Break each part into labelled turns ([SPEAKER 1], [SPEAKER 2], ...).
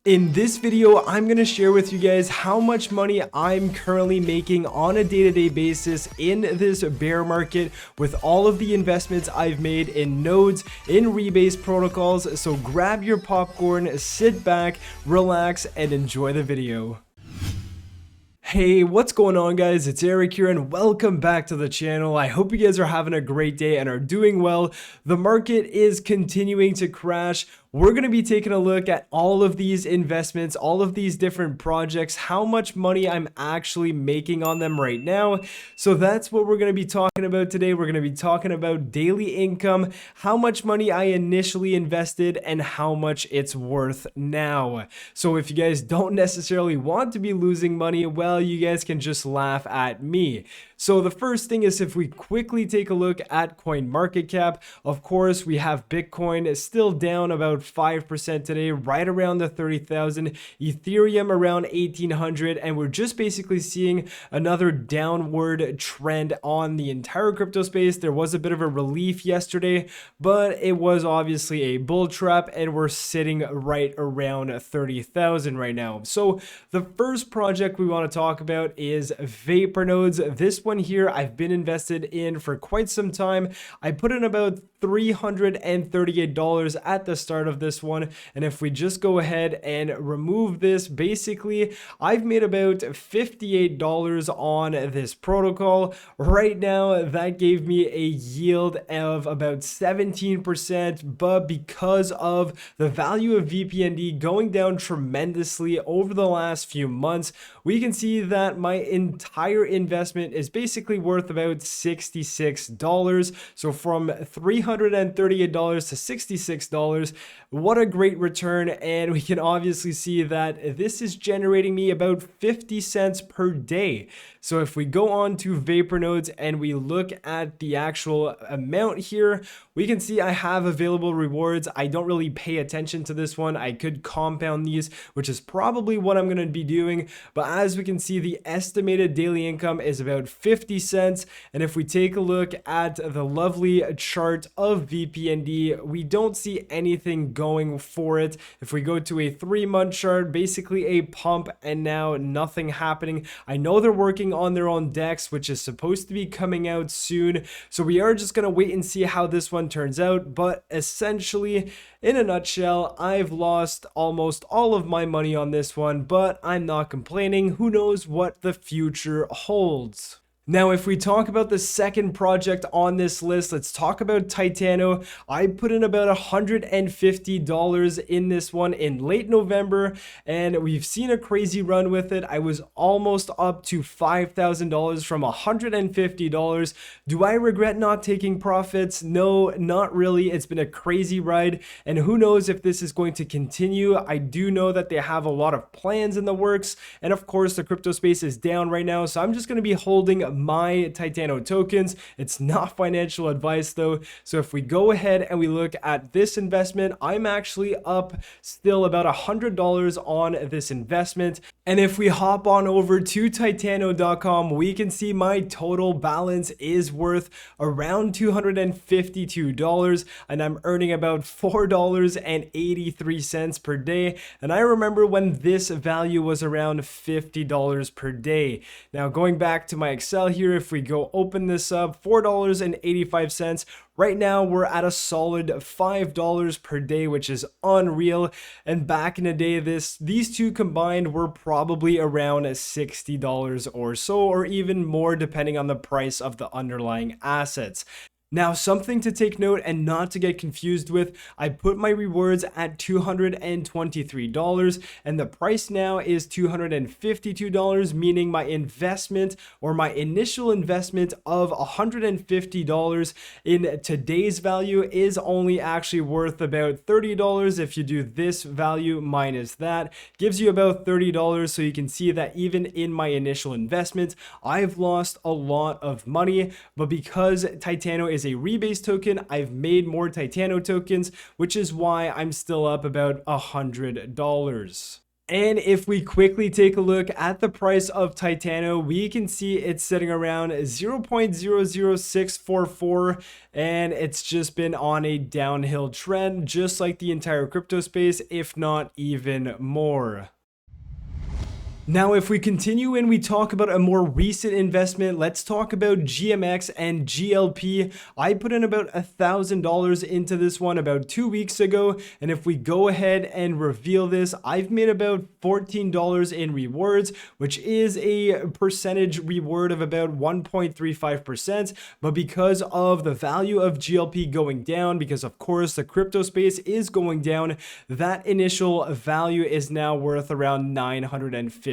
[SPEAKER 1] In this video, I'm going to share with you guys how much money I'm currently making on a day-to-day basis in this bear market with all of the investments I've made in nodes, in rebase protocols. So grab your popcorn, sit back, relax, and enjoy the video. Hey, what's going on, guys? It's Eric here and welcome back to the channel. I hope you guys are having a great day and are doing well. The market is continuing to crash. We're going to be taking a look at all of these investments, all of these different projects, how much money I'm actually making on them right now. So that's what we're going to be talking about today. We're going to be talking about daily income, how much money I initially invested, and how much it's worth now. So if you guys don't necessarily want to be losing money, well, you guys can just laugh at me. So the first thing is, if we quickly take a look at CoinMarketCap, of course, we have Bitcoin still down about 5% today, right around the 30,000, Ethereum around 1,800, and we're just basically seeing another downward trend on the entire crypto space. There was a bit of a relief yesterday, but it was obviously a bull trap, and we're sitting right around 30,000 right now. So the first project we want to talk about is Vapor Nodes. This one here I've been invested in for quite some time. I put in about $338 at the start of this one, and if we just go ahead and remove this, basically I've made about $58 on this protocol. Right now that gave me a yield of about 17%, but because of the value of VPND going down tremendously over the last few months, we can see that my entire investment is basically worth about $66. So from $338 to $66, what a great return. And we can obviously see that this is generating me about 50 cents per day. So if we go on to Vapor Nodes and we look at the actual amount here, we can see I have available rewards. I don't really pay attention to this one. I could compound these, which is probably what I'm going to be doing. But as we can see, the estimated daily income is about 50 cents. And if we take a look at the lovely chart of VPND, we don't see anything going for it. If we go to a 3-month chart, basically a pump and now nothing happening. I know they're working on their own DEX, which is supposed to be coming out soon. So we are just going to wait and see how this one turns out. But essentially, in a nutshell, I've lost almost all of my money on this one, but I'm not complaining. Who knows what the future holds? Now, if we talk about the second project on this list, let's talk about Titano. I put in about $150 in this one in late November, and we've seen a crazy run with it. I was almost up to $5,000 from $150. Do I regret not taking profits? No, not really. It's been a crazy ride, and who knows if this is going to continue. I do know that they have a lot of plans in the works, and of course, the crypto space is down right now, so I'm just going to be holding my Titano tokens. It's not financial advice though. So if we go ahead and we look at this investment, I'm actually up still about $100 on this investment. And if we hop on over to Titano.com, we can see my total balance is worth around $252, and I'm earning about $4.83 per day. And I remember when this value was around $50 per day. Now going back to my Excel here, if we go open this up, $4.85. Right now we're at a solid $5 per day, which is unreal. And back in the day, these two combined were probably around $60 or so, or even more depending on the price of the underlying assets. Now, something to take note and not to get confused with, I put my rewards at $223, and the price now is $252, meaning my investment, or my initial investment of $150 in today's value is only actually worth about $30. If you do this value minus that, gives you about $30. So you can see that even in my initial investment, I've lost a lot of money, but because Titano is a rebase token, I've made more Titano tokens, which is why I'm still up about $100. And if we quickly take a look at the price of Titano, we can see it's sitting around 0.00644, and it's just been on a downhill trend, just like the entire crypto space, if not even more. Now, if we continue and we talk about a more recent investment, let's talk about GMX and GLP. I put in about $1,000 into this one about 2 weeks ago. And if we go ahead and reveal this, I've made about $14 in rewards, which is a percentage reward of about 1.35%. But because of the value of GLP going down, because of course the crypto space is going down, that initial value is now worth around $950.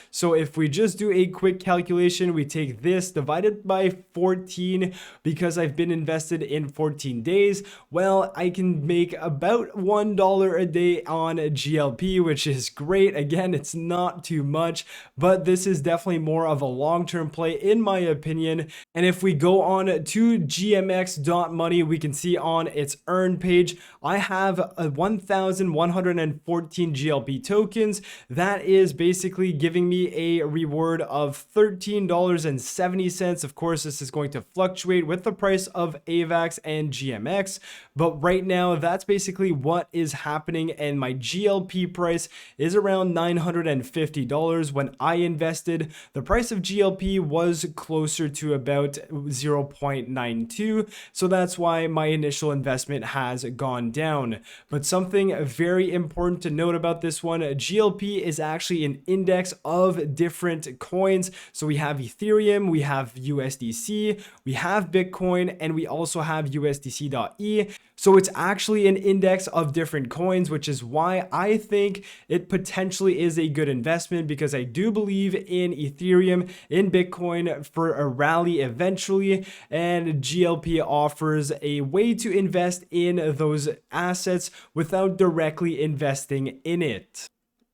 [SPEAKER 1] So if we just do a quick calculation, we take this divided by 14 because I've been invested in 14 days. Well, I can make about $1 a day on GLP, which is great. Again, it's not too much, but this is definitely more of a long-term play in my opinion. And if we go on to gmx.money, we can see on its earn page, I have 1,114 GLP tokens. That is basically giving me a reward of $13.70. Of course, this is going to fluctuate with the price of AVAX and GMX, but right now that's basically what is happening, and my GLP price is around $950. When I invested, the price of GLP was closer to about 0.92, so that's why my initial investment has gone down. But something very important to note about this one, GLP is actually an index of different coins. So we have Ethereum, we have USDC, we have Bitcoin, and we also have USDC.E. So it's actually an index of different coins, which is why I think it potentially is a good investment, because I do believe in Ethereum, in Bitcoin for a rally eventually, and GLP offers a way to invest in those assets without directly investing in it.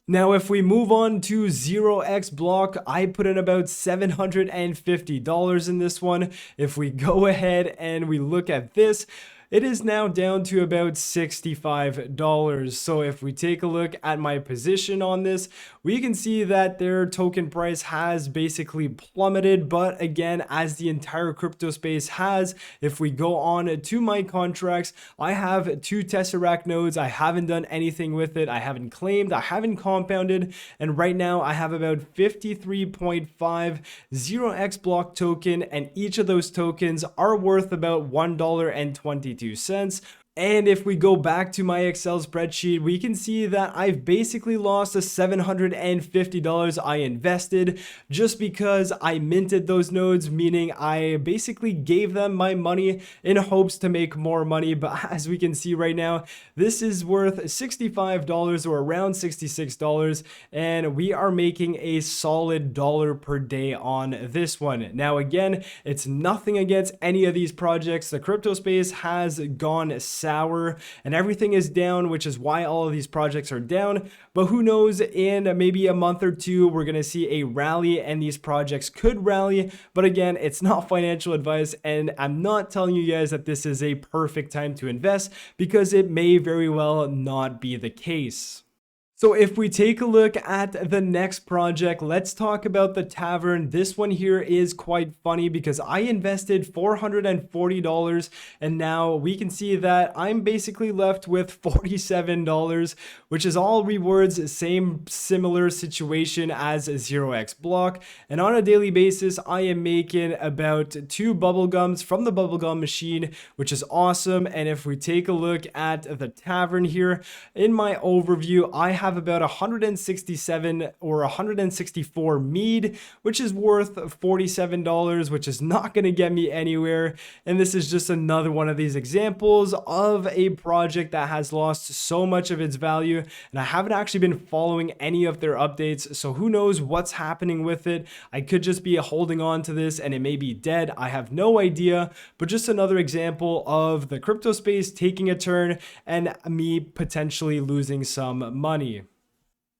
[SPEAKER 1] Now, if we move on to 0x block, I put in about $750 in this one. If we go ahead and we look at this, it is now down to about $65. So if we take a look at my position on this, we can see that their token price has basically plummeted. But again, as the entire crypto space has, if we go on to my contracts, I have 2 Tesseract nodes. I haven't done anything with it. I haven't claimed, I haven't compounded. And right now I have about 53.5 0x block token, and each of those tokens are worth about $1.22. And if we go back to my Excel spreadsheet, we can see that I've basically lost the $750 I invested just because I minted those nodes, meaning I basically gave them my money in hopes to make more money. But as we can see right now, this is worth $65 or around $66, and we are making a solid dollar per day on this one. Now, again, it's nothing against any of these projects. The crypto space has gone sour and everything is down, which is why all of these projects are down. But who knows, in maybe a month or two, we're going to see a rally and these projects could rally. But again, it's not financial advice, and I'm not telling you guys that this is a perfect time to invest, because it may very well not be the case. So if we take a look at the next project, let's talk about the Tavern. This one here is quite funny because I invested $440, and now we can see that I'm basically left with $47, which is all rewards, same similar situation as 0x block. And on a daily basis, I am making about 2 bubblegums from the bubblegum machine, which is awesome. And if we take a look at the Tavern here, in my overview, I have about 167 or 164 mead, which is worth $47, which is not going to get me anywhere. And this is just another one of these examples of a project that has lost so much of its value, and I haven't actually been following any of their updates, so who knows what's happening with it. I could just be holding on to this and it may be dead. I have no idea, but just another example of the crypto space taking a turn and me potentially losing some money.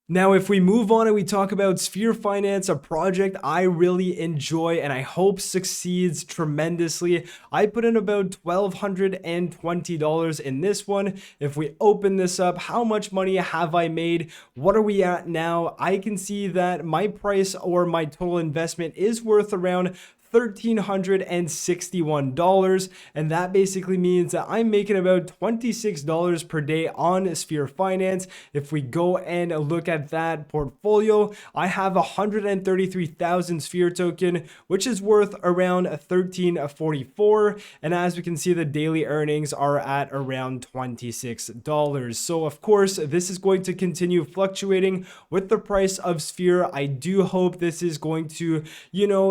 [SPEAKER 1] Now, if we move on and we talk about Sphere Finance, a project I really enjoy and I hope succeeds tremendously. I put in about $1,220 in this one. If we open this up, how much money have I made? What are we at now? I can see that my price or my total investment is worth around $1,361, and that basically means that I'm making about $26 per day on Sphere Finance. If we go and look at that portfolio, I have 133,000 Sphere token, which is worth around 1344, and as we can see, the daily earnings are at around $26. So of course, this is going to continue fluctuating with the price of Sphere. I do hope this is going to,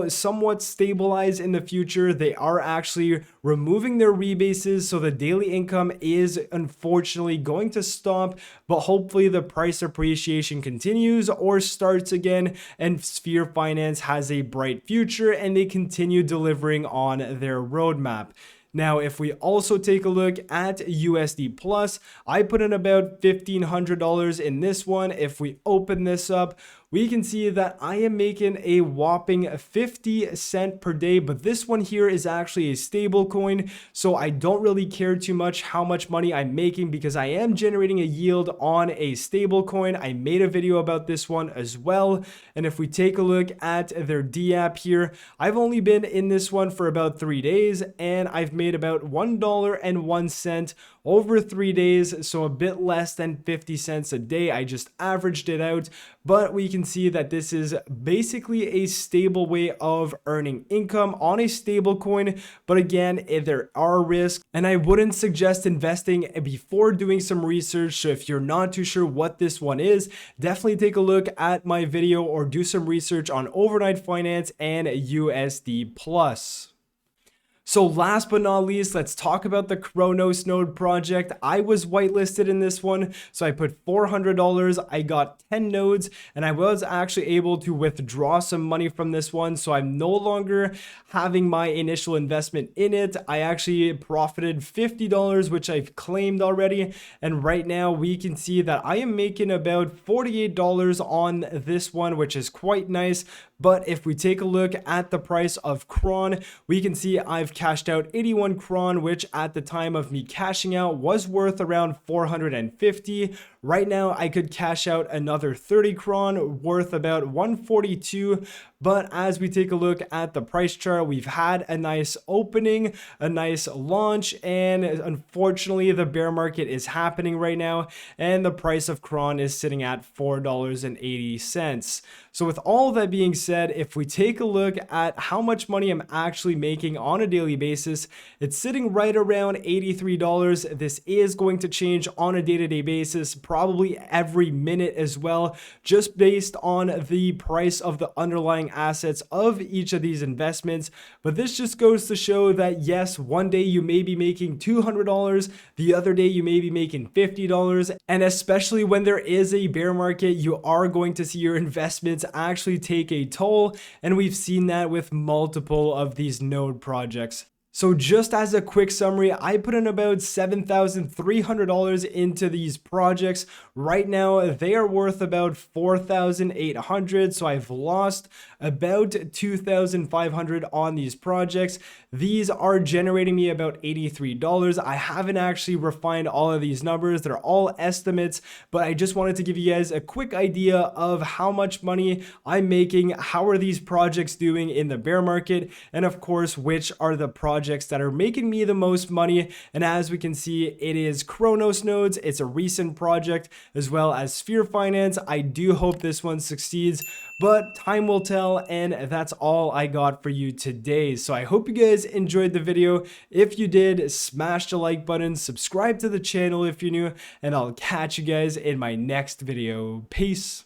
[SPEAKER 1] somewhat stabilize in the future. They are actually removing their rebases, so the daily income is unfortunately going to stop, but hopefully the price appreciation continues or starts again, and Sphere Finance has a bright future and they continue delivering on their roadmap. Now, if we also take a look at USD Plus, I put in about $1,500 in this one. If we open this up, we can see that I am making a whopping 50 cents per day, but this one here is actually a stable coin, so I don't really care too much how much money I'm making because I am generating a yield on a stable coin. I made a video about this one as well, and if we take a look at their D app here, I've only been in this one for about 3 days, and I've made about $1.01 over 3 days, so a bit less than 50 cents a day. I just averaged it out, but we can see that this is basically a stable way of earning income on a stable coin. But again, there are risks, and I wouldn't suggest investing before doing some research. So if you're not too sure what this one is, definitely take a look at my video or do some research on overnight finance and USD Plus. So last but not least, let's talk about the Kronos node project. I was whitelisted in this one, so I put $400. I got 10 nodes, and I was actually able to withdraw some money from this one, so I'm no longer having my initial investment in it. I actually profited $50, which I've claimed already, and right now we can see that I am making about $48 on this one, which is quite nice. But if we take a look at the price of Kron, we can see I've cashed out 81 Kron, which at the time of me cashing out was worth around 450. Right now, I could cash out another 30 Kron worth about 142. But as we take a look at the price chart, we've had a nice opening, a nice launch, and unfortunately, the bear market is happening right now, and the price of Kron is sitting at $4.80. So with all that being said, if we take a look at how much money I'm actually making on a daily basis, it's sitting right around $83. This is going to change on a day-to-day basis, probably every minute as well, just based on the price of the underlying assets of each of these investments. But this just goes to show that yes, one day you may be making $200, the other day you may be making $50, and especially when there is a bear market, you are going to see your investments actually take a toll, and we've seen that with multiple of these node projects. So just as a quick summary, I put in about $7,300 into these projects. Right now, they are worth about $4,800. So I've lost about $2,500 on these projects. These are generating me about $83. I haven't actually refined all of these numbers. They're all estimates, but I just wanted to give you guys a quick idea of how much money I'm making, how are these projects doing in the bear market, and of course, which are the projects that are making me the most money. And as we can see, it is Kronos nodes. It's a recent project, as well as Sphere Finance. I do hope this one succeeds, but time will tell, and that's all I got for you today. So I hope you guys enjoyed the video. If you did, smash the like button, subscribe to the channel if you're new, and I'll catch you guys in my next video. Peace.